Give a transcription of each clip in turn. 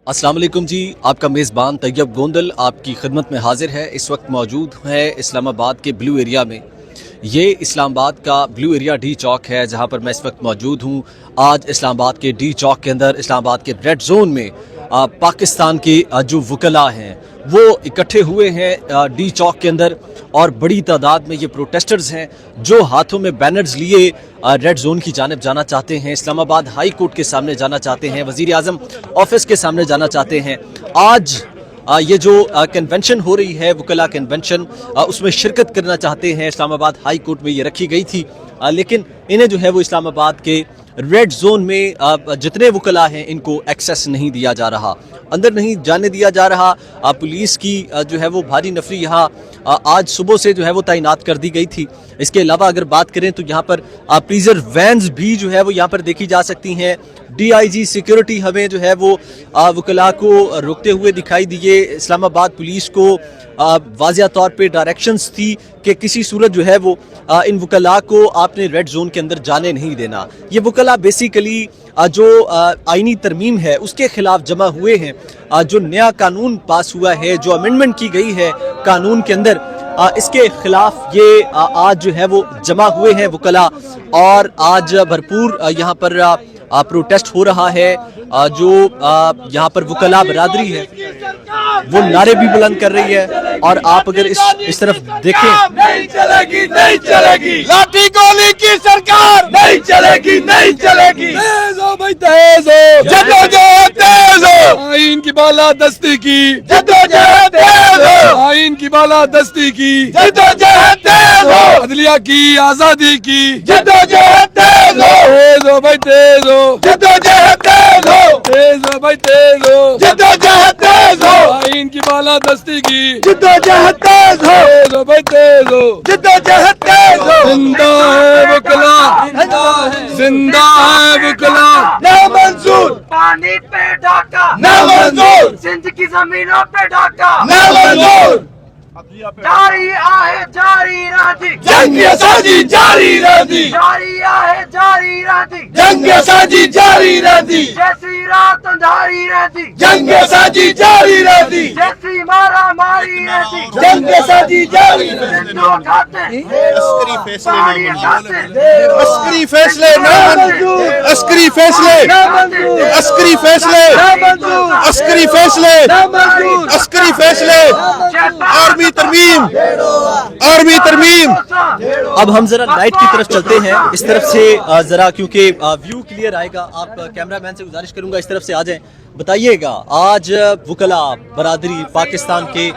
अस्सलाम वालेकुम जी, आपका मेज़बान तैयब गोंदल आपकी खिदमत में हाजिर है। इस वक्त मौजूद है इस्लामाबाद के ब्लू एरिया में। ये इस्लामाबाद का ब्लू एरिया डी चौक है जहाँ पर मैं इस वक्त मौजूद हूँ। आज इस्लामाबाद के डी चौक के अंदर इस्लामाबाद के रेड जोन में पाकिस्तान के जो वकला हैं वो इकट्ठे हुए हैं डी चौक के अंदर, और बड़ी तादाद में ये प्रोटेस्टर्स हैं जो हाथों में बैनर्स लिए रेड जोन की जानिब जाना चाहते हैं, इस्लामाबाद हाई कोर्ट के सामने जाना चाहते हैं, वज़ीर आज़म ऑफिस के सामने जाना चाहते हैं। आज ये जो कन्वेंशन हो रही है वकला कन्वेंशन, उसमें शिरकत करना चाहते हैं। इस्लामाबाद हाई कोर्ट में ये रखी गई थी, लेकिन इन्हें जो है वो इस्लामाबाद के रेड जोन में जितने वकला हैं इनको एक्सेस नहीं दिया जा रहा, अंदर नहीं जाने दिया जा रहा। पुलिस की जो है वो भारी नफरी यहाँ आज सुबह से जो है वो तैनात कर दी गई थी। इसके अलावा अगर बात करें तो यहाँ पर प्रीजर वैन्स भी जो है वो यहाँ पर देखी जा सकती हैं। DIG सिक्योरिटी हमें जो है वो वकला को रोकते हुए दिखाई दिए। इस्लामाबाद पुलिस को वाज़िया तौर पे डायरेक्शंस थी कि किसी सूरत जो है वो इन वकला को आपने रेड जोन के अंदर जाने नहीं देना। ये वकला बेसिकली जो आईनी तरमीम है उसके खिलाफ जमा हुए हैं। जो नया कानून पास हुआ है, जो अमेंडमेंट की गई है कानून के अंदर, इसके खिलाफ ये आज जो है वो जमा हुए हैं वकला, और आज भरपूर यहाँ पर प्रोटेस्ट हो रहा है। जो यहाँ पर वकला बरादरी है वो नारे भी बुलंद कर रही है, और आप अगर इस तरफ देखें, नहीं चलेगी, नहीं चलेगी, लाठी गोली की सरकार नहीं चलेगी, नहीं चलेगी। तेज हो भाई, तेज हो, जद्दोजहद तेज हो, आइन की बालादस्ती की जद्दोजहद तेज हो, आइन की बालादस्ती की जद्दोजहद तेज हो, अदलिया की आजादी की जद्दोजहद तेज हो, तेज हो भाई, तेज हो, जद्दोजहद तेज हो, तेज हो भाई, तेज हो, जद्दोजहद तेज हो, आइन की बालादस्ती की जद्दोजहद तेज हो, तेज हो भाई, तेज हो, जद्दोजहद तेज हो। जिंदा है वकला, जिंदा है वकला, ना मंजूर, पानी पे डाका ना मंजूर, सिंध की जमीनों पे डाका ना मंजूर, जारी आहे जारी रहती, जंग साजी जारी रहती, जारी आहे जारी रहती, जंग साजी जारी रहती, जैसी रात अंधारी रहती, जंग साजी जारी रहती, जैसी मारा मारी रहती, जंग साजी जारी रहती। सिंधु खाते पानी खाते, अस्करी फैसले ना मंजूर, अस्करी फैसले ना मंजूर, अस्करी फैसले ना मंजूर, अस्करी फैसले ना मंजूर, अस्करी फैसले, आर्मी तरमीम, आर्मी तरमीम। अब हम जरा लाइट की तरफ चलते हैं, इस तरफ से जरा, क्योंकि व्यू क्लियर आएगा। आप कैमरामैन से गुजारिश करूंगा इस तरफ से आ जाएं। बताइएगा, आज वकला बरादरी पाकिस्तान के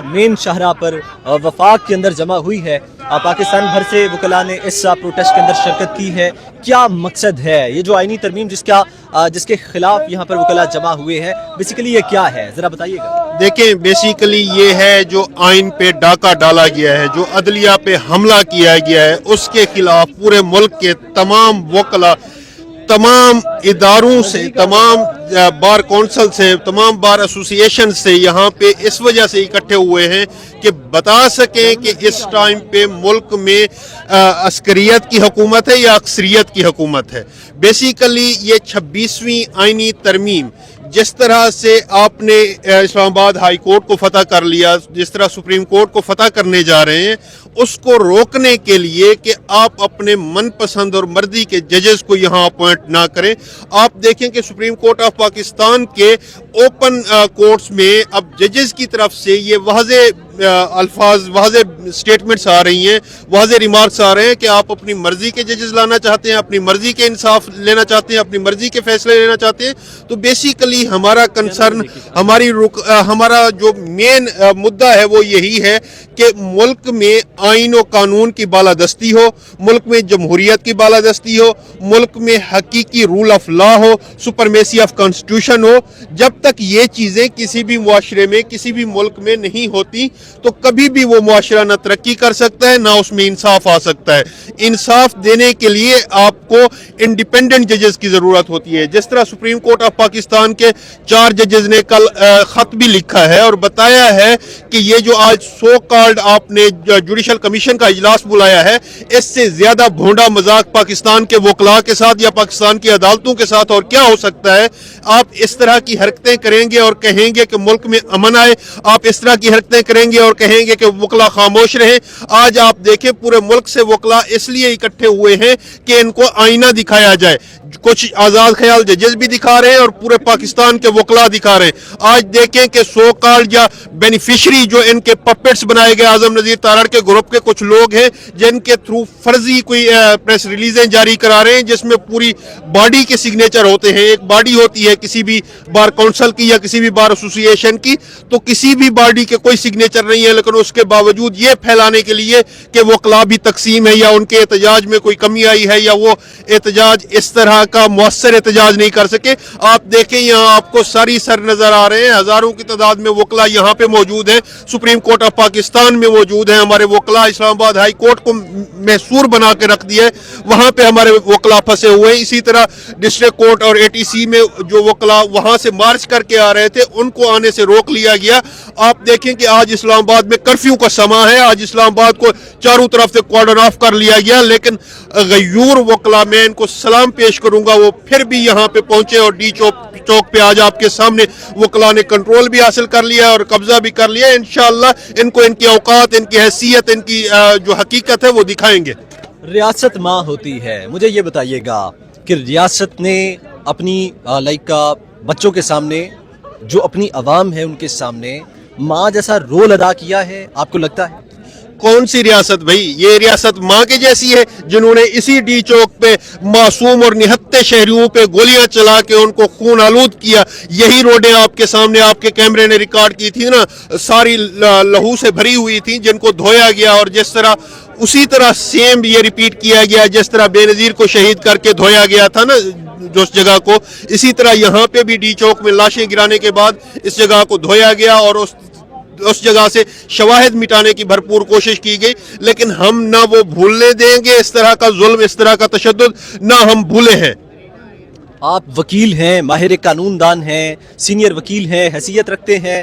मेन शाहरा पर वफाक के अंदर जमा हुई है। पाकिस्तान भर से वकला ने इस प्रोटेस्ट के अंदर शिरकत की है। क्या मकसद है ये जो आईनी तरमीम जिसके खिलाफ यहाँ पर वकला जमा हुए हैं, बेसिकली ये क्या है, जरा बताइएगा। देखें, बेसिकली ये है जो आइन पे डाका डाला गया है, जो अदलिया पे हमला किया गया है, उसके खिलाफ पूरे मुल्क के तमाम वकला, तमाम इदारों से, तमाम बार कौंसल से, तमाम बार एसोसिएशन से यहाँ पे इस वजह से इकट्ठे हुए हैं कि बता सकें कि इस टाइम पे मुल्क में अस्करियत की हुकूमत है या अक्सरियत की हुकूमत है। बेसिकली ये 26वीं आइनी तरमीम, जिस तरह से आपने इस्लामाबाद हाई कोर्ट को फतह कर लिया, जिस तरह सुप्रीम कोर्ट को फतह करने जा रहे हैं, उसको रोकने के लिए कि आप अपने मनपसंद और मर्जी के जजेस को यहाँ अपॉइंट ना करें। आप देखें कि सुप्रीम कोर्ट ऑफ पाकिस्तान के ओपन कोर्ट्स में अब जजेस की तरफ से ये वाज़े अल्फाज, वाज़े स्टेटमेंट्स आ रही हैं, वाज़े रिमार्क्स आ रहे हैं कि आप अपनी मर्जी के जजेस लाना चाहते हैं, अपनी मर्जी के इंसाफ लेना चाहते हैं, अपनी मर्जी के फैसले लेना चाहते हैं। तो बेसिकली हमारा कंसर्न, हमारा जो मेन मुद्दा है वो यही है कि मुल्क में आइन और कानून की बालादस्ती हो, मुल्क में जमहूरियत की बालादस्ती हो, मुल्क में हकीकी रूल ऑफ लॉ हो, सुपरमेसी ऑफ कॉन्स्टिट्यूशन हो। जब तक ये चीज़ें किसी भी मुआशरे में, किसी भी मुल्क में नहीं होती, तो कभी भी वो मुआशरा ना तरक्की कर सकता है, ना उसमें इंसाफ आ सकता है। इंसाफ देने के लिए आपको इंडिपेंडेंट जजेस की ज़रूरत होती है। जिस तरह सुप्रीम कोर्ट ऑफ पाकिस्तान के 4 जजेस ने कल ख़त भी लिखा है और बताया है कि ये जो आज सो का کالڈ آپ نے جوڈیشل کمیشن کا اجلاس بلایا ہے، اس سے زیادہ بھونڈا مذاق پاکستان کے وکلاء کے ساتھ یا پاکستان کی عدالتوں کے ساتھ اور کیا ہو سکتا ہے؟ آپ اس طرح کی حرکتیں کریں گے اور کہیں گے کہ ملک میں امن آئے، آپ اس طرح کی حرکتیں کریں گے اور کہیں گے کہ وکلاء خاموش رہیں۔ آج آپ دیکھیں پورے ملک سے وکلاء اس لیے اکٹھے ہوئے ہیں کہ ان کو آئینہ دکھایا جائے، کچھ آزاد خیال ججز بھی دکھا رہے ہیں اور پورے پاکستان کے وکلاء دکھا رہے ہیں۔ آج دیکھیں کہ سو کالڈ یا بینیفیشری جو ان کے پپٹس بنائے گئے اعظم نذیر تارڑ کے گروپ کے کچھ لوگ ہیں جن کے تھرو فرضی کوئی پریس ریلیزیں جاری کرا رہے ہیں جس میں پوری باڈی کے سگنیچر ہوتے ہیں۔ ایک باڈی ہوتی ہے کسی بھی بار کونسل کی یا کسی بھی بار ایسوسی ایشن کی، تو کسی بھی باڈی کے کوئی سگنیچر نہیں ہے، لیکن اس کے باوجود یہ پھیلانے کے لیے کہ وکلاء بھی تقسیم ہے یا ان کے احتجاج میں کوئی کمی آئی ہے یا وہ احتجاج اس طرح کا مؤثر احتجاج نہیں کر سکے۔ آپ دیکھیں یہاں آپ کو ساری سر نظر آ رہے ہیں، ہزاروں کی تعداد میں وکلاء یہاں پہ موجود ہیں، سپریم کورٹ آف پاکستان میں موجود ہیں، ہمارے وکلاء اسلام آباد ہائی کورٹ کو محصور بنا کے رکھ دیا ہے، وہاں پہ ہمارے وکلاء پھنسے ہوئے ہیں۔ اسی طرح ڈسٹرکٹ کورٹ اور اے ٹی سی میں جو وکلاء وہاں سے مارچ کر کے آ رہے تھے ان کو آنے سے روک لیا گیا۔ آپ دیکھیں کہ آج اسلام آباد میں کرفیو کا سما ہے، آج اسلام آباد کو چاروں طرف سے کارڈن آف کر لیا گیا، لیکن غیور وکلاء میں ان کو سلام پیش کروں گا، وہ پھر بھی یہاں پہ پہنچے اور ڈی چوک پہ آج آپ کے سامنے وکلاء نے کنٹرول بھی حاصل کر لیا اور قبضہ بھی کر لیا۔ انشاءاللہ ان کو ان کی اوقات، ان کی حیثیت، ان کی جو حقیقت ہے وہ دکھائیں گے۔ ریاست ماں ہوتی ہے، مجھے یہ بتائیے گا کہ ریاست نے اپنی بچوں کے سامنے، جو اپنی عوام ہے ان کے سامنے ماں جیسا رول ادا کیا ہے، آپ کو لگتا ہے؟ کون سی ریاست بھائی؟ یہ ریاست ماں کے جیسی ہے جنہوں نے اسی ڈی چوک پہ معصوم اور نہتے شہریوں پہ گولیاں چلا کے ان کو خون آلود کیا۔ یہی روڈیں آپ کے سامنے آپ کے کیمرے نے ریکارڈ کی تھی نا، ساری لہو سے بھری ہوئی تھی جن کو دھویا گیا، اور جس طرح اسی طرح سیم یہ ریپیٹ کیا گیا جس طرح بے نظیر کو شہید کر کے دھویا گیا تھا نا جو اس جگہ کو، اسی طرح یہاں پہ بھی ڈی چوک میں لاشیں گرانے کے بعد اس جگہ کو دھویا گیا اور اس جگہ سے شواہد مٹانے کی بھرپور کوشش کی گئی۔ لیکن ہم نہ وہ بھولنے دیں گے اس طرح کا ظلم، اس طرح کا تشدد، نہ ہم بھولے ہیں۔ آپ وکیل ہیں، ماہر قانون دان ہیں، سینئر وکیل ہیں، حیثیت رکھتے ہیں،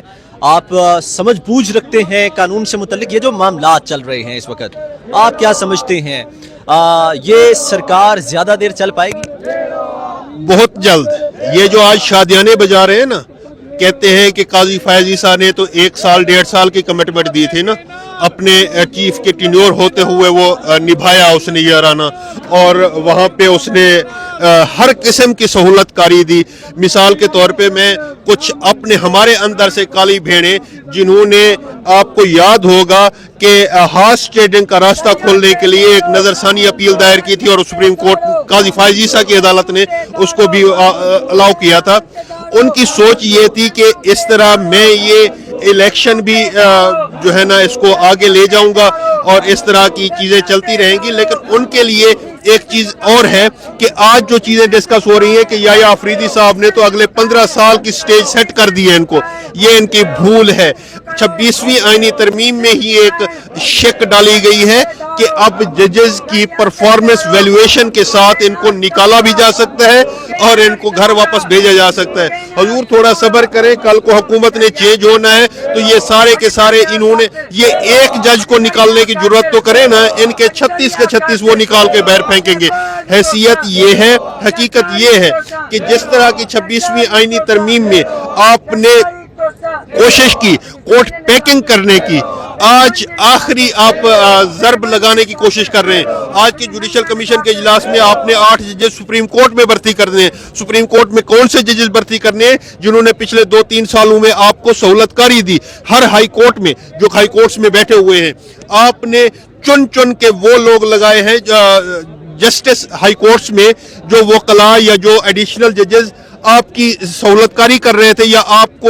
آپ سمجھ بوجھ رکھتے ہیں قانون سے متعلق۔ یہ جو معاملات چل رہے ہیں اس وقت، آپ کیا سمجھتے ہیں یہ سرکار زیادہ دیر چل پائے گی؟ بہت جلد۔ یہ جو آج شادیانے بجا رہے ہیں نا، کہتے ہیں کہ قاضی فائز عیسیٰ نے تو 1 سال 1.5 سال کی کمٹمنٹ دی تھی نا، اپنے چیف کے ٹینیور ہوتے ہوئے وہ نبھایا اس نے یہ ارانہ، اور وہاں پہ اس نے ہر قسم کی سہولت کاری دی۔ مثال کے طور پہ میں کچھ اپنے ہمارے اندر سے کالی بھیڑیں جنہوں نے، آپ کو یاد ہوگا کہ ہارس ٹریڈنگ کا راستہ کھولنے کے لیے ایک نظر ثانی اپیل دائر کی تھی اور سپریم کورٹ قاضی فائز عیسیٰ کی عدالت نے اس کو بھی الاؤ کیا تھا۔ ان کی سوچ یہ تھی کہ اس طرح میں یہ الیکشن بھی جو ہے نا اس کو آگے لے جاؤں گا اور اس طرح کی چیزیں چلتی رہیں گی۔ لیکن ان کے لیے ایک چیز اور ہے کہ آج جو چیزیں ڈسکس ہو رہی ہیں کہ یحییٰ آفریدی صاحب نے تو اگلے 15 سال کی سٹیج سیٹ کر دی ہے ان کو، یہ ان کی بھول ہے۔ 26ویں آئینی ترمیم میں ہی ایک شک ڈالی گئی ہے کہ اب ججز کی پرفارمنس ویلیویشن کے ساتھ ان کو نکالا بھی جا سکتا ہے اور ان کو گھر واپس بھیجا جا سکتا ہے۔ حضور تھوڑا صبر کریں، کل کو حکومت نے چینج ہونا ہے تو یہ سارے کے سارے انہوں نے یہ ایک جج کو نکالنے کی ضرورت تو کرے نا، ان کے 36 کے 36 وہ نکال کے باہر پھینکیں گے۔ حیثیت یہ ہے، حقیقت یہ ہے کہ جس طرح کی 26ویں آئینی ترمیم میں آپ نے کوشش کی کورٹ پیکنگ کرنے کی، آج آخری آپ ضرب لگانے کی کوشش کر رہے ہیں۔ آج کے جوڈیشل کمیشن کے اجلاس میں آپ نے 8 ججز سپریم کورٹ میں بھرتی کرنے ہیں۔ سپریم کورٹ میں کون سے ججز بھرتی کرنے ہیں جنہوں نے پچھلے 2-3 سالوں میں آپ کو سہولت کاری دی؟ ہر ہائی کورٹ میں جو ہائی کورٹس میں بیٹھے ہوئے ہیں آپ نے چن کے وہ لوگ لگائے ہیں جسٹس ہائی کورٹس میں جو وکلاء یا جو ایڈیشنل ججز آپ کی سہولت کاری کر رہے تھے یا آپ کو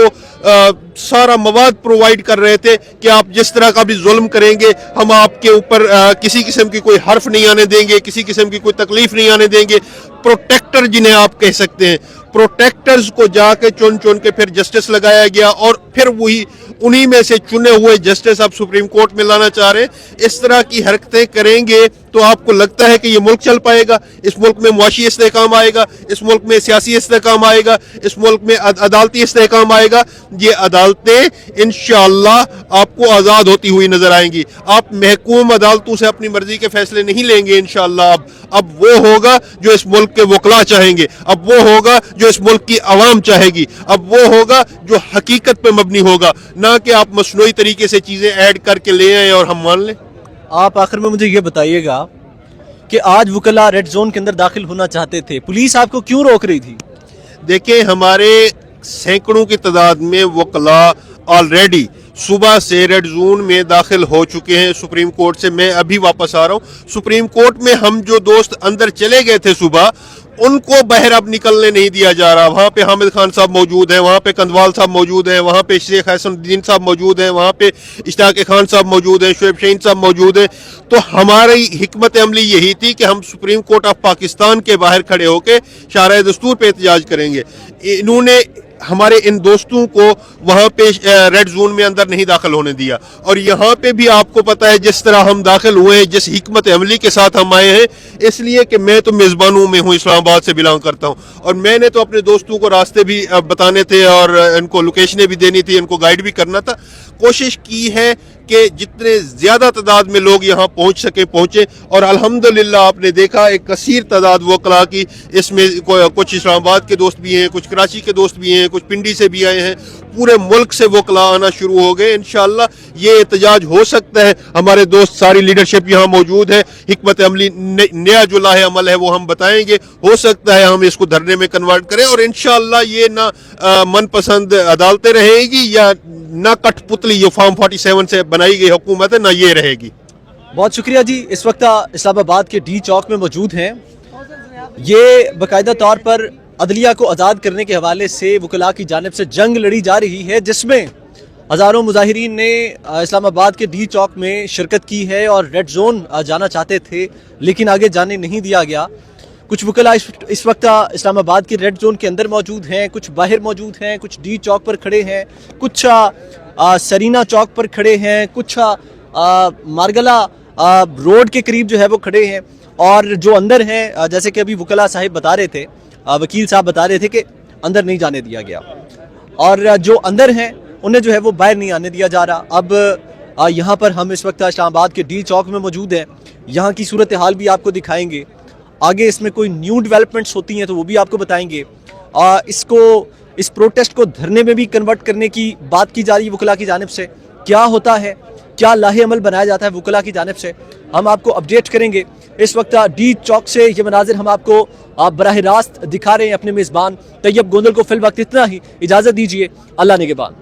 سارا مواد پرووائڈ کر رہے تھے کہ آپ جس طرح کا بھی ظلم کریں گے ہم آپ کے اوپر کسی قسم کی کوئی حرف نہیں آنے دیں گے، کسی قسم کی کوئی تکلیف نہیں آنے دیں گے۔ پروٹیکٹر جنہیں آپ کہہ سکتے ہیں، پروٹیکٹرز کو جا کے چن کے پھر جسٹس لگایا گیا اور پھر وہی انہی میں سے چنے ہوئے جسٹس آپ سپریم کورٹ میں لانا چاہ رہے ہیں۔ اس طرح کی حرکتیں کریں گے तो आपको लगता है कि ये मुल्क चल पाएगा? इस मुल्क में मुआशी इस्तेहकाम आएगा? इस मुल्क में सियासी इस्तेहकाम आएगा? इस मुल्क में अदालती इस्तेहकाम आएगा? ये अदालतें इंशाअल्लाह आपको आज़ाद होती हुई नजर आएंगी। आप महकूम अदालतों से अपनी मर्जी के फैसले नहीं लेंगे इंशाअल्लाह। अब वो होगा जो इस मुल्क के वकला चाहेंगे, अब वो होगा जो इस मुल्क की आवाम चाहेगी, अब वो होगा जो हकीकत पे मबनी होगा, ना कि आप मसनूई तरीके से चीज़ें ऐड करके ले आए और हम मान लें। आप आखिर में मुझे ये बताइएगा कि आज वकला रेड जोन के अंदर दाखिल होना चाहते थे, पुलिस आपको क्यों रोक रही थी? देखें, हमारे सैकड़ों की तादाद में वकला ऑलरेडी सुबह से रेड जोन में दाखिल हो चुके हैं। सुप्रीम कोर्ट से मैं अभी वापस आ रहा हूँ। सुप्रीम कोर्ट में हम जो दोस्त अंदर चले गए थे सुबह, उनको बाहर अब निकलने नहीं दिया जा रहा। वहाँ पे हामिद खान साहब मौजूद हैं, वहाँ पे कंदवाल साहब मौजूद हैं, वहाँ पे शेख हसनुद्दीन साहब मौजूद हैं, वहाँ पे इश्ताक खान साहब मौजूद हैं, शुएब शहीन साहब मौजूद हैं। तो हमारी हिकमत अमली यही थी कि हम सुप्रीम कोर्ट ऑफ पाकिस्तान के बाहर खड़े होकर शारह दस्तूर पे एहतजाज करेंगे। इन्होंने हमारे इन दोस्तों को वहाँ पे रेड जोन में अंदर नहीं दाखिल होने दिया। और यहाँ पे भी आपको पता है जिस तरह हम दाखिल हुए हैं, जिस हिकमत अमली के साथ हम आए हैं, इसलिए कि मैं तो मेज़बानों में हूँ, इस्लामाबाद से बिलोंग करता हूँ, और मैंने तो अपने दोस्तों को रास्ते भी बताने थे और इनको लोकेशनें भी देनी थी, इनको गाइड भी करना था। कोशिश की है कि जितने ज़्यादा तादाद में लोग यहाँ पहुँच सके पहुँचे, और अल्हम्दुलिल्लाह आपने देखा एक कसीर तादाद वकला की, इसमें कुछ इस्लामाबाद के दोस्त भी हैं, कुछ कराची के दोस्त भी हैं, कुछ पिंडी से भी आए हैं, पूरे मुल्क से वकला आना शुरू हो गए। इंशाअल्लाह ये एहतजाज हो सकता है। हमारे दोस्त सारी लीडरशिप यहाँ मौजूद है, हिकमत अमली नया जो लाहे अमल है वो हम बताएंगे। हो सकता है हम इसको धरने में कन्वर्ट करें, और इंशाअल्लाह ये ना मनपसंद अदालतें रहेगी या ना कठपुतली जो फॉर्म 47 से बनाई गई हुकूमत है, ना ये रहेगी। बहुत शुक्रिया जी। इस वक्त इस्लामाबाद के डी चौक में मौजूद हैं। ये बाकायदा तौर पर अदलिया को आज़ाद करने के हवाले से वकला की जानिब से जंग लड़ी जा रही है, जिसमें हज़ारों मुजाहिरीन ने इस्लामाबाद के डी चौक में शिरकत की है और रेड जोन जाना चाहते थे, लेकिन आगे जाने नहीं दिया गया। कुछ वकला इस वक्त इस्लामाबाद के रेड जोन के अंदर मौजूद हैं, कुछ बाहर मौजूद हैं, कुछ डी चौक पर खड़े हैं, कुछ सरीना चौक पर खड़े हैं, कुछ मारगला रोड के करीब जो है वो खड़े हैं, और जो अंदर हैं, जैसे कि अभी वकला साहिब बता रहे थे, वकील साहब बता रहे थे कि अंदर नहीं जाने दिया गया, और जो अंदर हैं उन्हें जो है वो बाहर नहीं आने दिया जा रहा। अब यहाँ पर हम इस वक्त इस्लामाबाद के डी चौक में मौजूद हैं। यहाँ की सूरत हाल भी आपको दिखाएंगे, आगे इसमें कोई न्यू डेवलपमेंट्स होती हैं तो वो भी आपको बताएंगे। इस प्रोटेस्ट को धरने में भी कन्वर्ट करने की बात की जा रही है वकला की जानिब से। क्या होता है, क्या लाहे अमल बनाया जाता है वकला की जानिब से, हम आपको अपडेट करेंगे। इस वक्त डी चौक से ये मनाजिर हम आपको बराह रास्त दिखा रहे हैं अपने मेज़बान तैयब गोंदल को। फिल वक्त इतना ही, इजाज़त दीजिए, अल्लाह निगहबान।